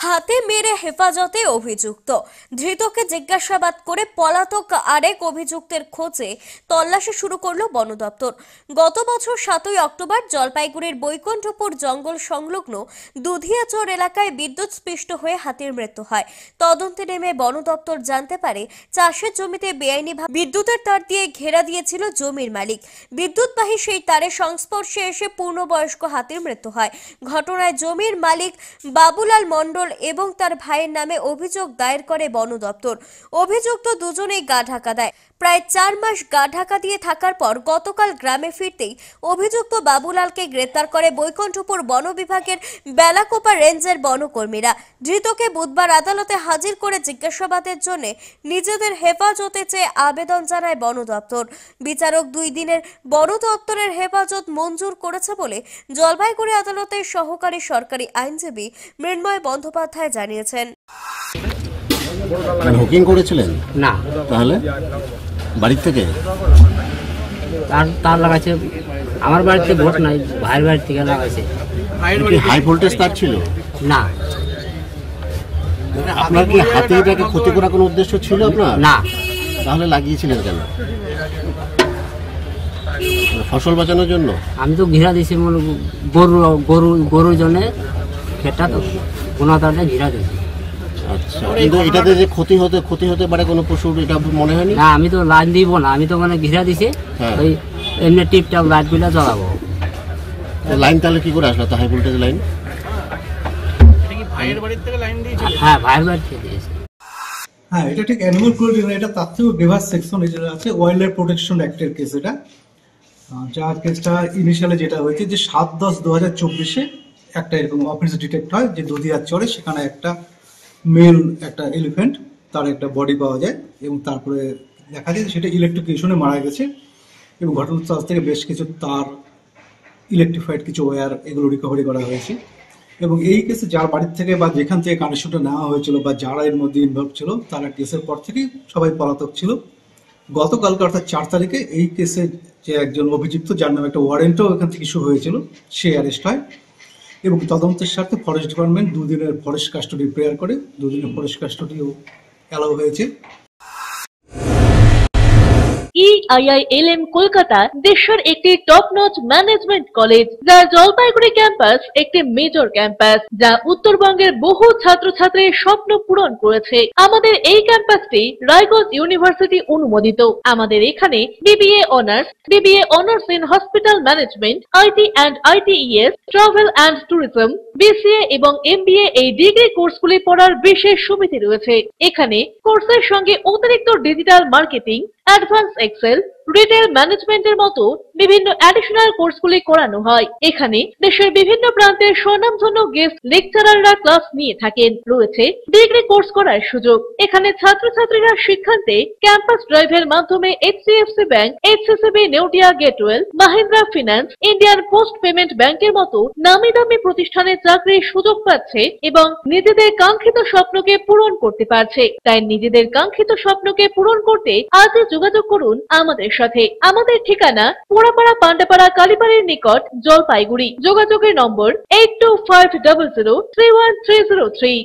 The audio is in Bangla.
হাতে মেরে হেফাজতে অভিযুক্ত ধৃতকে জিজ্ঞাসাবাদ করে পলাতক আরেক অভিযুক্তের খোঁজে তল্লাশি শুরু করলো বন দপ্তর। গত বছর 7ই অক্টোবর জলপাইগুড়ির বৈকুণ্ঠপুর জঙ্গল সংলগ্ন দুধিয়াচর এলাকায় বিদ্যুৎস্পৃষ্ট হয়ে হাতির মৃত্যু হয়। তদন্তে নেমে বন দপ্তর জানতে পারে চাষের জমিতে বেআইনিভাবে বিদ্যুতের তার দিয়ে ঘেরা দিয়েছিল জমির মালিক। বিদ্যুৎবাহী সেই তারের সংস্পর্শে এসে পূর্ণবয়স্ক হাতির মৃত্যু হয়। ঘটনায় জমির মালিক বাবুলাল মণ্ডল এবং তার ভাইয়ের নামে অভিযোগ দায়ের করে বন দপ্তর। অভিযুক্ত দুজনেই গা ঢাকা দেয়। প্রায় 4 মাস গা ঢাকা দিয়ে থাকার পর গতকাল গ্রামে ফিরতেই অভিযুক্ত বাবুলালকে গ্রেপ্তার করে বৈকুণ্ঠপুর বন বিভাগের বেলাকোপা রেঞ্জের বনকর্মীরা। ধৃতকে বুধবার আদালতে হাজির করে জিজ্ঞাসাবাদের জন্য নিজেদের হেফাজতে চেয়ে আবেদন জানায় বন দপ্তর। বিচারক 2 দিনের বন দপ্তরের হেফাজত মঞ্জুর করেছে বলে জলপাইগুড়ি আদালতের সহকারী সরকারি আইনজীবী মৃন্ময় বন্দ্যোপাধ্যায় জানিয়েছেন। হুকিং করেছিলেন না, তাহলে বাড়ির থেকে তার লাগাইছে। আমার বাড়িতে ভোট নাই, ভাইয়ের বাড়ি থেকে লাগাইছে। হাই ভোল্টেজ তার ছিল না। আপনার কি হাতিটাকে ক্ষতি করার কোনো উদ্দেশ্য ছিল আপনার? না। তাহলে লাগিয়েছিলেন কেন? ফসল বাঁচানোর জন্য? আমি তো ঘিরা দিয়েছি গরুর জন্য, খেটা তো কোনাতে ঘিরা দিয়েছি। আচ্ছা, কিন্তু এটাতে যে ক্ষতি হতে পারে কোনো পশুর, এটা মনে হয়নি? না, আমি তো লাইন দিব না, আমি তো মানে ঘিরা দিছি। ওই এমনি টিপটাপ লাইট গুলা জ্বালাবো। লাইন তাহলে কি করে আসলো? তো হাই ভোল্টেজ লাইন? হ্যাঁ, ভাইয়ের বাড়ি থেকে দিয়েছে। হ্যাঁ, এটা ঠিক অ্যানিমাল ক্রুয়েলটি না, এটা তার থেকেও গ্রেভাস সেকশন যেটা আছে ওয়াইল্ড লাইফ প্রোটেকশন অ্যাক্টের কেস। এটা যার কেসটা ইনিশিয়ালি যেটা হয়েছে যে 7/10/2024 একটা এরকম অফিস ডিটেক্ট হয় যে দুধিয়াচরে সেখানে একটা মেল একটা এলিফ্যান্ট তার একটা বডি পাওয়া যায় এবং তারপরে দেখা যায় সেটা ইলেকট্রিকিউশনে মারা গেছে এবং ঘটনাস্থল থেকে বেশ কিছু তার, ইলেকট্রিফাইড কিছু ওয়্যার এগুলো রিকভারি করা হয়েছে। এবং এই কেসে যার বাড়ির থেকে বা যেখান থেকে কানেকশনটা নেওয়া হয়েছিল বা যারা এর মধ্যে ইনভলভ ছিল তারা কেসের পর থেকেই সবাই পলাতক ছিল। গতকালকে অর্থাৎ 4 তারিখে এই কেসে যে একজন অভিযুক্ত যার নামে একটা ওয়ারেন্টও এখান থেকে ইস্যু হয়েছিল সে অ্যারেস্ট হয় এবং তদন্তের স্বার্থে ফরেস্ট ডিপার্টমেন্ট 2 দিনের ফরেস্ট কাস্টডি প্রেয়ার করে। 2 দিনের ফরেস্ট কাস্টডিও অ্যালাউ হয়েছে। EIILM কলকাতা দেশের একটি টপ নচ ম্যানেজমেন্ট কলেজ, যার জলপাইগুড়ি ক্যাম্পাস একটি মেজর ক্যাম্পাস, যা উত্তরবঙ্গের বহু ছাত্রছাত্রীর স্বপ্ন পূরণ করেছে। আমাদের এই ক্যাম্পাসটি রায়গঞ্জ ইউনিভার্সিটি অনুমোদিত। আমাদের এখানে BBA honours in hospital management, IT and ITES, travel and tourism, BCA এবং MBA এই ডিগ্রি কোর্সগুলি পড়ার বিশেষ সুবিধা রয়েছে। এখানে কোর্সের সঙ্গে অতিরিক্ত digital marketing, advance Excel, retail ম্যানেজমেন্টের মতো বিভিন্ন অ্যাডিশনাল কোর্সগুলি করানো হয়। এখানে দেশের বিভিন্ন প্রান্তের স্বনামধন্য গেস্ট লেকচারাররা ক্লাস নিয়ে থাকেন। রয়েছে ডিগ্রি কোর্স করার সুযোগ। এখানে ছাত্রছাত্রীরা শিক্ষান্তে ক্যাম্পাস ড্রাইভের মাধ্যমে HCFC bank, HCCB Neotia Getwell, Mahindra finance, Indian post payment ব্যাংকের মতো নামি দামি প্রতিষ্ঠানে চাকরির সুযোগ পাচ্ছে এবং নিজেদের কাঙ্ক্ষিত স্বপ্নকে পূরণ করতে পারছে। তাই নিজেদের কাঙ্ক্ষিত স্বপ্নকে পূরণ করতে আজই যোগাযোগ করুন আমাদের সাথে। আমাদের ঠিকানা পোড়াপাড়া পান্ডাপাড়া কালীবাড়ির নিকট, জলপাইগুড়ি। যোগাযোগের নম্বর 8250031303।